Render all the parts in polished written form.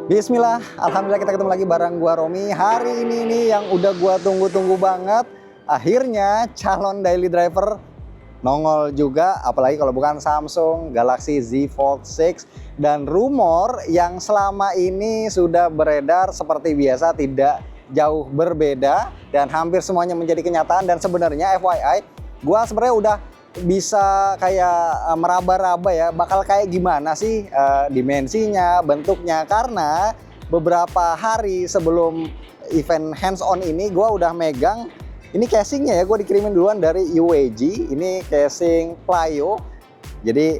Bismillah, alhamdulillah kita ketemu lagi bareng gua Romi. Hari ini nih yang udah gua tunggu-tunggu banget. Akhirnya calon daily driver nongol juga, apalagi kalau bukan Samsung Galaxy Z Fold 6. Dan rumor yang selama ini sudah beredar seperti biasa tidak jauh berbeda dan hampir semuanya menjadi kenyataan. Dan sebenarnya FYI, gua sebenarnya udah bisa kayak meraba-raba ya bakal kayak gimana sih dimensinya, bentuknya, karena beberapa hari sebelum event hands on ini gue udah megang ini casingnya ya, gue dikirimin duluan dari UAG. Ini casing Plio, jadi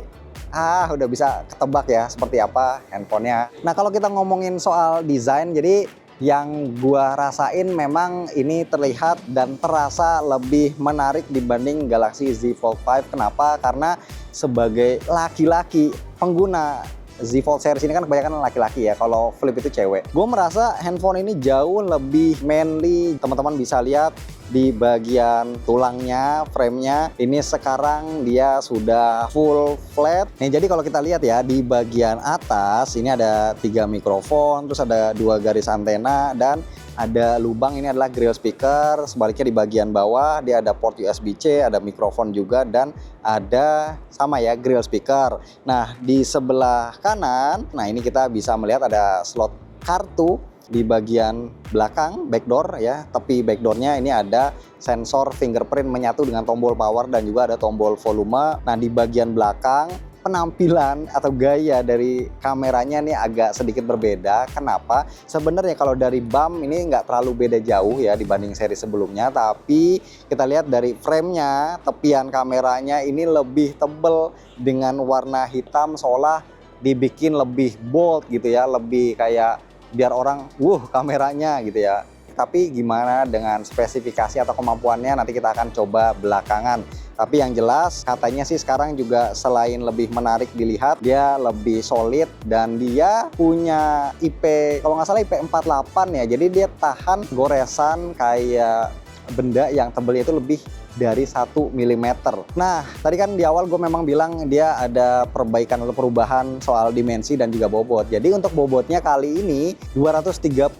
udah bisa ketebak ya seperti apa handphonenya. Nah, kalau kita ngomongin soal desain, jadi yang gua rasain memang ini terlihat dan terasa lebih menarik dibanding Galaxy Z Fold 5. Kenapa? Karena sebagai laki-laki pengguna Z Fold series ini kan kebanyakan laki-laki ya, kalau Flip itu cewek. Gue merasa handphone ini jauh lebih manly. Teman-teman bisa lihat di bagian tulangnya, framenya ini sekarang dia sudah full flat. Nih, jadi kalau kita lihat ya di bagian atas ini ada 3 mikrofon, terus ada 2 garis antena dan ada lubang, ini adalah grill speaker. Sebaliknya di bagian bawah dia ada port USB-C, ada mikrofon juga dan ada sama ya grill speaker. Nah, di sebelah kanan, nah ini kita bisa melihat ada slot kartu. Di bagian belakang backdoor ya, tepi backdoornya ini ada sensor fingerprint menyatu dengan tombol power dan juga ada tombol volume. Nah, di bagian belakang penampilan atau gaya dari kameranya ini agak sedikit berbeda. Kenapa? Sebenarnya kalau dari BAM ini nggak terlalu beda jauh ya dibanding seri sebelumnya, tapi kita lihat dari framenya, tepian kameranya ini lebih tebal dengan warna hitam, seolah dibikin lebih bold gitu ya, lebih kayak biar orang kameranya gitu ya. Tapi gimana dengan spesifikasi atau kemampuannya nanti kita akan coba belakangan. Tapi yang jelas katanya sih sekarang juga selain lebih menarik dilihat, dia lebih solid dan dia punya IP, kalau nggak salah IP 48 ya. Jadi dia tahan goresan kayak benda yang tebelnya itu lebih dari 1 mm. Nah, tadi kan di awal gue memang bilang dia ada perbaikan atau perubahan soal dimensi dan juga bobot. Jadi untuk bobotnya kali ini 239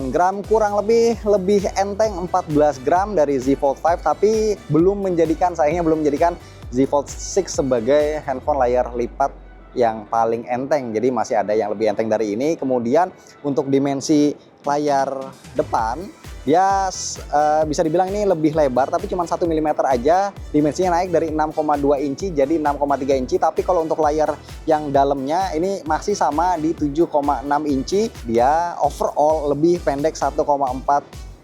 gram, kurang lebih enteng 14 gram dari Z Fold 5, tapi sayangnya belum menjadikan Z Fold 6 sebagai handphone layar lipat yang paling enteng. Jadi masih ada yang lebih enteng dari ini. Kemudian untuk dimensi layar depan, dia bisa dibilang ini lebih lebar, tapi cuma 1 mm aja. Dimensinya naik dari 6,2 inci jadi 6,3 inci. Tapi kalau untuk layar yang dalamnya ini masih sama di 7,6 inci. Dia overall lebih pendek 1,4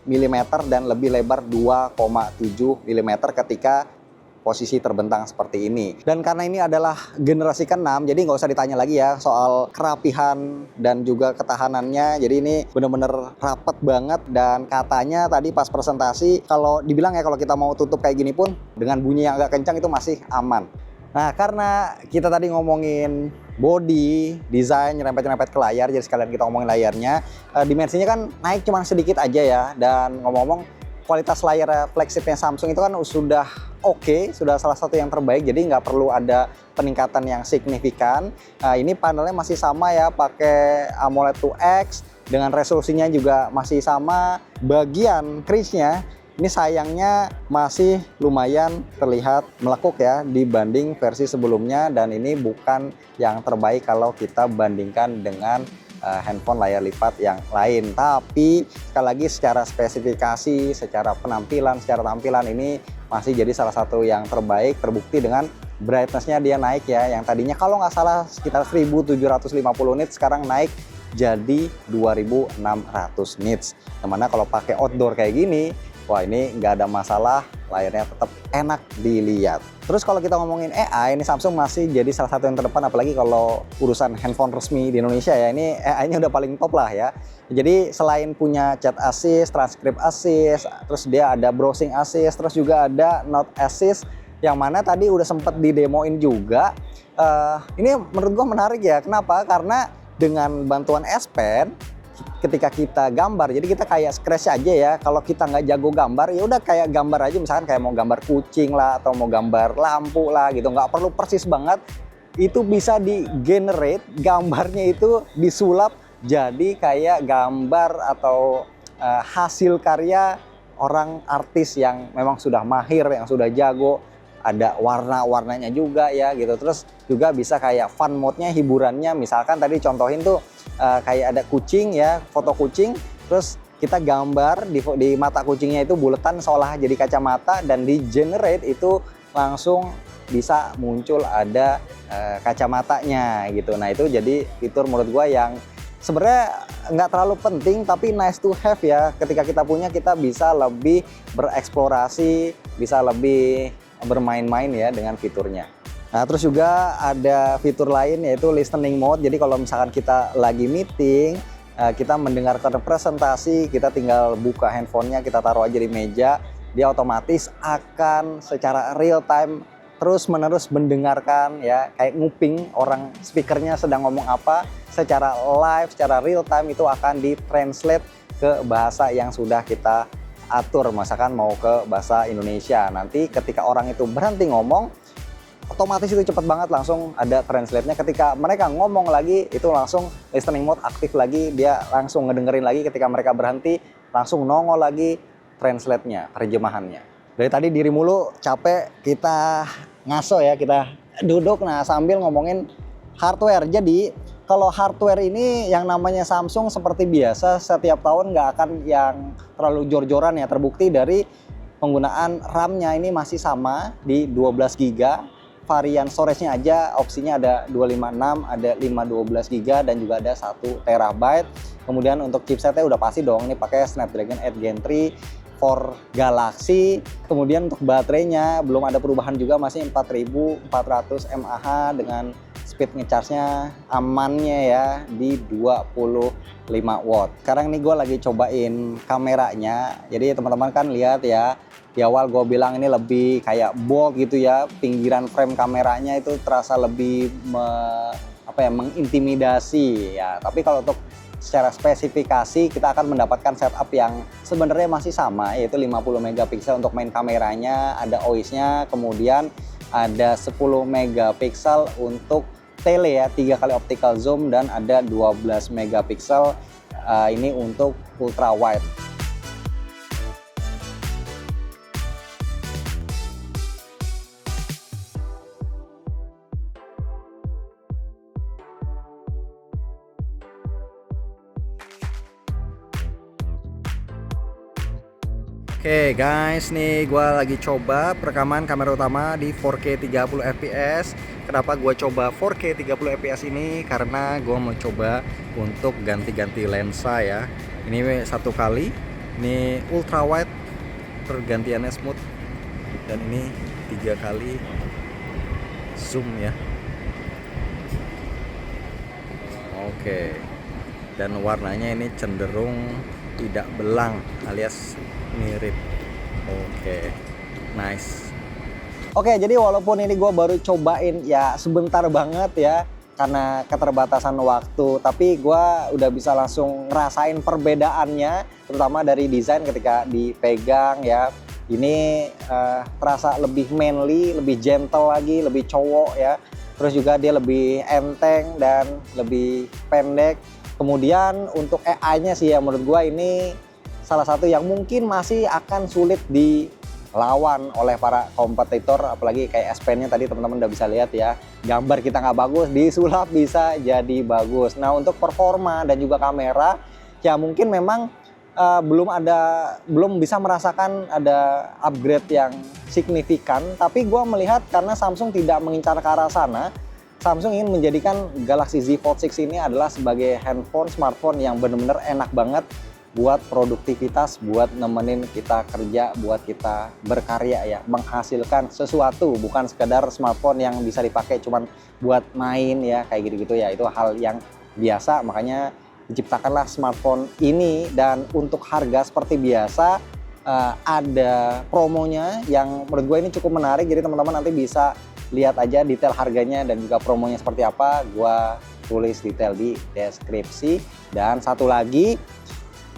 mm dan lebih lebar 2,7 mm ketika posisi terbentang seperti ini. Dan karena ini adalah generasi ke-6, jadi nggak usah ditanya lagi ya soal kerapihan dan juga ketahanannya. Jadi ini bener-bener rapet banget dan katanya tadi pas presentasi, kalau dibilang ya kalau kita mau tutup kayak gini pun dengan bunyi yang agak kencang itu masih aman. Nah, karena kita tadi ngomongin body, desain, nyerempet-nyerempet ke layar, jadi sekalian kita ngomongin layarnya, dimensinya kan naik cuma sedikit aja ya. Dan ngomong-ngomong, kualitas layar flagshipnya Samsung itu kan sudah oke, sudah salah satu yang terbaik, jadi nggak perlu ada peningkatan yang signifikan. Nah, ini panelnya masih sama ya, pakai AMOLED 2X dengan resolusinya juga masih sama. Bagian crease-nya ini sayangnya masih lumayan terlihat melekuk ya dibanding versi sebelumnya, dan ini bukan yang terbaik kalau kita bandingkan dengan handphone layar lipat yang lain. Tapi sekali lagi secara spesifikasi, secara penampilan, secara tampilan ini masih jadi salah satu yang terbaik. Terbukti dengan brightness-nya dia naik ya, yang tadinya kalau nggak salah sekitar 1750 nits, sekarang naik jadi 2600 nits. Dimana kalau pakai outdoor kayak gini, wah ini nggak ada masalah, layarnya tetap enak dilihat. Terus kalau kita ngomongin AI, ini Samsung masih jadi salah satu yang terdepan, apalagi kalau urusan handphone resmi di Indonesia ya, ini AI-nya udah paling top lah ya. Jadi selain punya chat assist, transcript assist, terus dia ada browsing assist, terus juga ada note assist, yang mana tadi udah sempet didemoin juga. Ini menurut gua menarik ya, kenapa? Karena dengan bantuan S Pen, ketika kita gambar, jadi kita kayak scratch aja ya. Kalau kita nggak jago gambar, ya udah kayak gambar aja, misalkan kayak mau gambar kucing lah atau mau gambar lampu lah gitu, nggak perlu persis banget. Itu bisa di generate gambarnya, itu disulap jadi kayak gambar atau hasil karya orang artis yang memang sudah mahir, yang sudah jago. Ada warna-warnanya juga ya gitu. Terus juga bisa kayak fun mode-nya, hiburannya. Misalkan tadi contohin tuh kayak ada kucing ya, foto kucing. Terus kita gambar di mata kucingnya itu buletan seolah jadi kacamata, dan di generate itu langsung bisa muncul ada kacamatanya gitu. Nah itu jadi fitur menurut gua yang sebenarnya nggak terlalu penting tapi nice to have ya. Ketika kita punya, kita bisa lebih bereksplorasi, bisa lebih bermain-main ya dengan fiturnya. Nah terus juga ada fitur lain yaitu listening mode. Jadi kalau misalkan kita lagi meeting, kita mendengarkan presentasi, kita tinggal buka handphonenya, kita taruh aja di meja, dia otomatis akan secara real time terus menerus mendengarkan ya, kayak nguping orang speakernya sedang ngomong apa, secara live, secara real time itu akan ditranslate ke bahasa yang sudah kita atur. Misalkan mau ke bahasa Indonesia, nanti ketika orang itu berhenti ngomong, otomatis itu cepet banget langsung ada translate-nya. Ketika mereka ngomong lagi, itu langsung listening mode aktif lagi, dia langsung ngedengerin lagi. Ketika mereka berhenti, langsung nongol lagi translate-nya, terjemahannya. Dari tadi diri mulu, capek, kita ngaso ya, kita duduk. Nah sambil ngomongin hardware. Jadi kalau hardware ini yang namanya Samsung seperti biasa, setiap tahun nggak akan yang terlalu jor-joran ya. Terbukti dari penggunaan RAM-nya ini masih sama di 12 GB. Varian storage-nya aja opsinya ada 256, ada 512 GB, dan juga ada 1 TB. Kemudian untuk chipsetnya udah pasti dong, ini pakai Snapdragon 8 Gen 3 for Galaxy. Kemudian untuk baterainya belum ada perubahan juga, masih 4400 mAh dengan speed ngecharge-nya amannya ya di 25 watt. Sekarang nih gue lagi cobain kameranya. Jadi teman-teman kan lihat ya, di awal gue bilang ini lebih kayak bold gitu ya, pinggiran frame kameranya itu terasa lebih mengintimidasi ya. Tapi kalau untuk secara spesifikasi kita akan mendapatkan setup yang sebenarnya masih sama, yaitu 50 megapiksel untuk main kameranya, ada OIS-nya, kemudian ada 10 megapiksel untuk tele ya, 3 kali optical zoom, dan ada 12 megapiksel ini untuk ultra wide. Oke guys, nih gue lagi coba perekaman kamera utama di 4K 30 fps. Kenapa gue coba 4K 30 fps ini? Karena gue mau coba untuk ganti-ganti lensa ya. Ini satu kali, ini ultra wide, pergantiannya smooth, dan ini 3 kali zoom ya. Oke, dan warnanya ini cenderung tidak belang alias mirip. Oke, nice. Oke, jadi walaupun ini gue baru cobain ya sebentar banget ya karena keterbatasan waktu, tapi gue udah bisa langsung ngerasain perbedaannya, terutama dari desain ketika dipegang ya. Ini terasa lebih manly, lebih gentle lagi, lebih cowok ya. Terus juga dia lebih enteng dan lebih pendek. Kemudian untuk AI-nya sih ya, menurut gue ini salah satu yang mungkin masih akan sulit dilawan oleh para kompetitor, apalagi kayak S Pen-nya tadi teman-teman udah bisa lihat ya, gambar kita nggak bagus, disulap bisa jadi bagus. Nah untuk performa dan juga kamera ya mungkin memang belum bisa merasakan ada upgrade yang signifikan, tapi gue melihat karena Samsung tidak mengincar ke arah sana, Samsung ingin menjadikan Galaxy Z Fold 6 ini adalah sebagai smartphone yang benar-benar enak banget buat produktivitas, buat nemenin kita kerja, buat kita berkarya ya, menghasilkan sesuatu, bukan sekedar smartphone yang bisa dipakai cuman buat main ya, kayak gitu-gitu ya. Itu hal yang biasa, makanya diciptakanlah smartphone ini. Dan untuk harga seperti biasa, ada promonya yang menurut gue ini cukup menarik. Jadi teman-teman nanti bisa lihat aja detail harganya dan juga promonya seperti apa. Gue tulis detail di deskripsi. Dan satu lagi,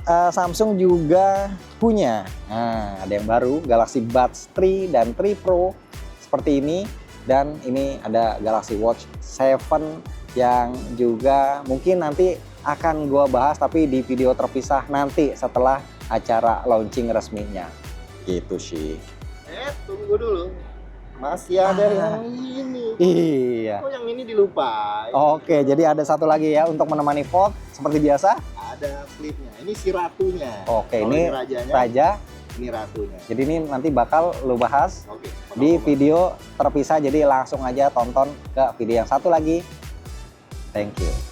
Samsung juga punya, ada yang baru, Galaxy Buds 3 dan 3 Pro seperti ini. Dan ini ada Galaxy Watch 7 yang juga mungkin nanti akan gua bahas tapi di video terpisah nanti setelah acara launching resminya. Gitu sih. Tunggu dulu. Masih ada yang ini. Iya. Kok yang ini dilupain? Oke, jadi ada satu lagi ya untuk menemani vlog seperti biasa. Ada klipnya. Ini si ratunya. Oke, Kalau ini rajanya, raja. ini ratunya. Jadi ini nanti bakal lu bahas Oke. di video terpisah. Jadi langsung aja tonton ke video yang satu lagi. Thank you.